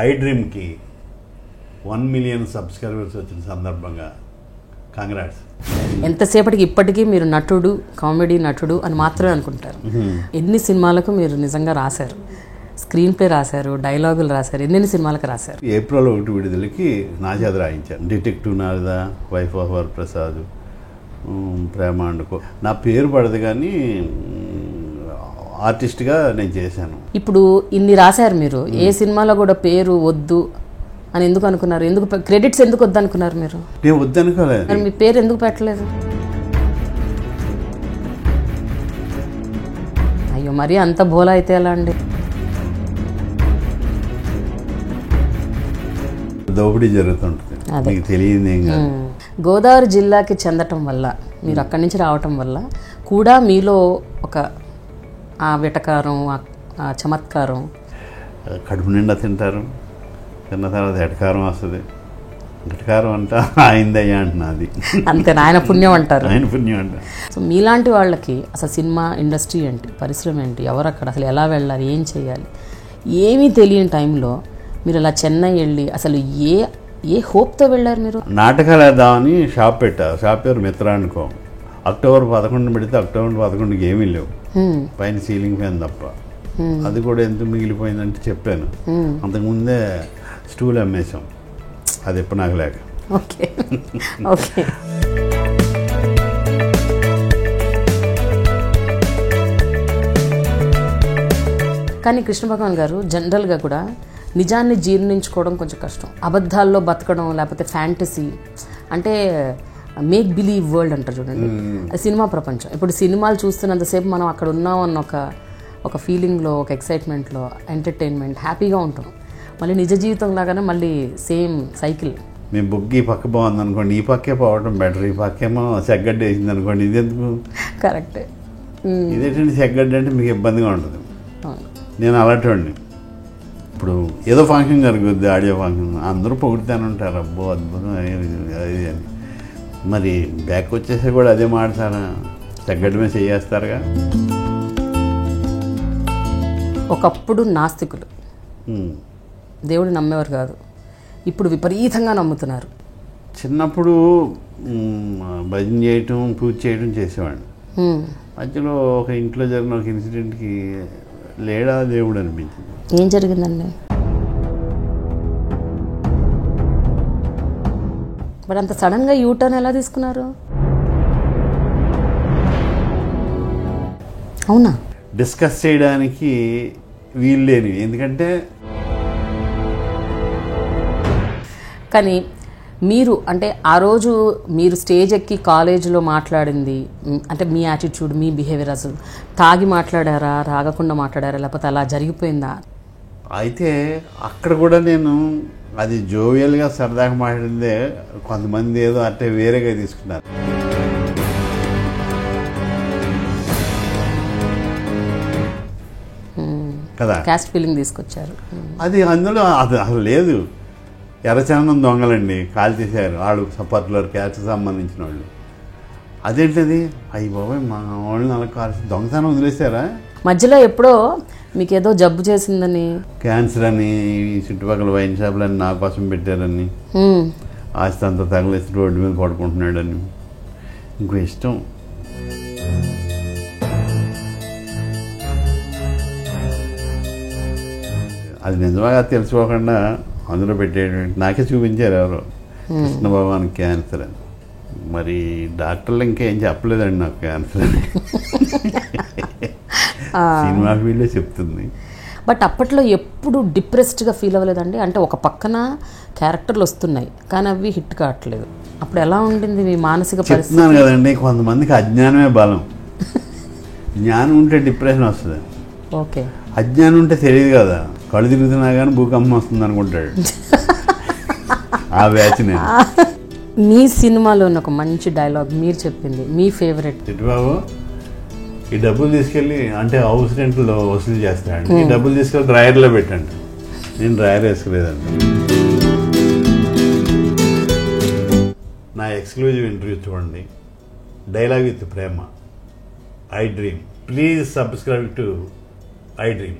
I డ్రీమ్కి 1 million subscribers వచ్చిన సందర్భంగా congrats. ఎంతసేపటికి ఇప్పటికీ మీరు నటుడు, కామెడీ నటుడు అని మాత్రమే అనుకుంటారు. ఎన్ని సినిమాలకు మీరు నిజంగా రాశారు, స్క్రీన్ ప్లే రాశారు, డైలాగులు రాశారు, ఎన్ని సినిమాలకు రాశారు? ఏప్రిల్ 1 విడుదలకి నా చేత రాయించాను. Detective Narada, wife of Varaprasad, ప్రేమాండుకో. నా పేరు పడదు కానీ ఆర్టిస్ట్గా నేను చేశాను. ఇప్పుడు ఇన్ని రాశారు మీరు, ఏ సినిమాలో కూడా పేరు వద్దు అని ఎందుకు అనుకున్నారు? ఎందుకు క్రెడిట్స్ ఎందుకు వద్దు అనుకున్నారు మీరు? నేను వద్దనుకోలేదు. మరి మీ పేరు ఎందుకు పెట్టలేదు? అయ్యో, మరి అంత బోలా అయితే ఎలా అండి? దోపిడీ జరుగుతుంటుంది, మీకు తెలియదు ఏం కాదు. గోదావరి జిల్లాకి చెందటం వల్ల, మీరు అక్కడి నుంచి రావటం వల్ల కూడా మీలో ఒక ఆ వెటకారం, ఆ చమత్కారం. కడుపు నిండా తింటారు, తిన్న తర్వాత ఎటకారం వస్తుంది. ఎటకారం అంట ఆయిందయ్యా అంటున్నది, అంతే. ఆయన పుణ్యం అంటారు. ఆయన పుణ్యం అంట. సో మీలాంటి వాళ్ళకి అసలు సినిమా ఇండస్ట్రీ ఏంటి, పరిశ్రమ ఏంటి, ఎవరు అక్కడ, అసలు ఎలా వెళ్ళాలి, ఏం చేయాలి, ఏమీ తెలియని టైంలో మీరు అలా చెన్నై వెళ్ళి అసలు ఏ హోప్తో వెళ్ళారు మీరు? నాటకాలు వేద్దామని షాప్ పెట్టా. షాప్ పేరు మిత్రానుకో. అక్టోబర్ 11 పెడితే అక్టోబర్ 11కి ఏమీ లేవు, పైన సీలింగ్ ఫ్యాన్ తప్ప. అది కూడా ఎంత మిగిలిపోయిందంటే చెప్పాను. అంతకుముందే స్టూల్ అమ్మేశాం, అది ఎప్పుడు నాకు లేక. Okay okay. కానీ కృష్ణ భగవాన్ గారు జనరల్గా కూడా నిజాన్ని జీర్ణించుకోవడం కొంచెం కష్టం. అబద్ధాల్లో బతకడం, లేకపోతే ఫ్యాంటసీ అంటే మేక్ బిలీవ్ వరల్డ్ అంటారు చూడండి, అది సినిమా ప్రపంచం. ఇప్పుడు సినిమాలు చూస్తున్నంతసేపు మనం అక్కడ ఉన్నాం అన్న ఒక ఫీలింగ్లో, ఒక ఎక్సైట్మెంట్లో, ఎంటర్టైన్మెంట్, హ్యాపీగా ఉంటాం. మళ్ళీ నిజ జీవితం లాగానే మళ్ళీ సేమ్ సైకిల్. మీ బుక్ ఈ పక్క బాగుంది అనుకోండి, ఈ పక్కే పోవడం బెటర్. ఈ పక్కేమో సెగ్గడ్డ వేసింది అనుకోండి, ఇది ఎందుకు? కరెక్టే. ఇదేంటంటే సెగ్గడ్డ అంటే మీకు ఇబ్బందిగా ఉంటుంది. నేను అలాంటి ఇప్పుడు ఏదో ఫంక్షన్ జరుగుద్ది, ఆడియో ఫంక్షన్, అందరూ పొగుడుతానే ఉంటారు, అబ్బో అద్భుతం అది అని. మరి బ్యాక్ వచ్చేసి కూడా అదే మాడతారా? తగ్గడమే చేయేస్తారుగా. ఒకప్పుడు నాస్తికులు, దేవుడు నమ్మేవారు కాదు, ఇప్పుడు విపరీతంగా నమ్ముతున్నారు. చిన్నప్పుడు భజన చేయటం, పూజ చేయటం చేసేవాడిని. మధ్యలో ఒక ఇంట్లో జరిగిన ఒక ఇన్సిడెంట్కి లేడా దేవుడు అనిపించింది. ఏం జరిగిందండి? బట్ అంత సడన్గా యూటర్న్ ఎలా తీసుకున్నారు? అవునా? డిస్కస్ చేయడానికి వీలు లేనివి, ఎందుకంటే. కానీ మీరు అంటే ఆ రోజు మీరు స్టేజ్ ఎక్కి కాలేజీలో మాట్లాడింది అంటే మీ యాటిట్యూడ్, మీ బిహేవియర్, అసలు తాగి మాట్లాడారా, రాగకుండా మాట్లాడారా, లేకపోతే అలా జరిగిపోయిందా? అయితే అక్కడ కూడా నేను అది జోవియల్గా సరదాగా మాట్లాడిందే, కొంతమంది ఏదో అంటే వేరేగా తీసుకున్నారు కదా, క్యాస్ట్ ఫీలింగ్ తీసుకొచ్చారు. అది అందులో అది అసలు లేదు. ఎర్రచందనం దొంగలండి, కాల్ చేశారు వాళ్ళు, పర్టికులర్ క్యాస్ట్ సంబంధించిన వాళ్ళు. అదేంటది? అయ్యి బాబాయ్, మా వాళ్ళని అలా కాల్సి దొంగతనం వదిలేశారా? మధ్యలో ఎప్పుడో మీకు ఏదో జబ్బు చేసిందని, క్యాన్సర్ అని, చుట్టుపక్కల వైన్ షాపులని నా కోసం పెట్టారని, ఆస్తి అంతా తగలేసి రోడ్డు మీద పడుకుంటున్నాడని, ఇంకో ఇష్టం. అది నిజంగా తెలుసుకోకుండా అందులో పెట్టేటువంటి నాకే చూపించారు ఎవరో, కృష్ణ భగవాన్ క్యాన్సర్ అని. మరి డాక్టర్లు ఇంకేం చెప్పలేదండి నాకు క్యాన్సర్ అని, సినిమా ఫీల్డే చెప్తుంది. బట్ అప్పట్లో ఎప్పుడు డిప్రెస్డ్గా ఫీల్ అవ్వలేదండి? అంటే ఒక పక్కన క్యారెక్టర్లు వస్తున్నాయి కానీ అవి హిట్ కావట్లేదు, అప్పుడు ఎలా ఉండింది మీ మానసిక పరిస్థితి? చెప్తున్నాను కదండి, కొంతమందికి అజ్ఞానమే బలం. జ్ఞానం ఉంటే డిప్రెషన్ వస్తుంది. ఓకే. అజ్ఞానం ఉంటే తెలియదు కదా, కళ్ళు తిరుగుతున్నా కానీ భూకంపం వస్తుంది అనుకుంటాడు. ఆ బ్యాచ్ నేను. మీ సినిమాలో ఒక మంచి డైలాగ్ మీరు చెప్పింది, మీ ఫేవరెట్. చిట్టుబాబు, ఈ డబ్బులు తీసుకెళ్ళి అంటే హౌస్ రెంట్లో వసూలు చేస్తాడు, ఈ డబ్బులు తీసుకెళ్ళి డ్రాయర్లో పెట్టండి. నేను డ్రాయర్ వేసుకోలేదండి. నా ఎక్స్క్లూజివ్ ఇంటర్వ్యూ చూడండి, dialogue with Prema, I dream. Please subscribe to I dream.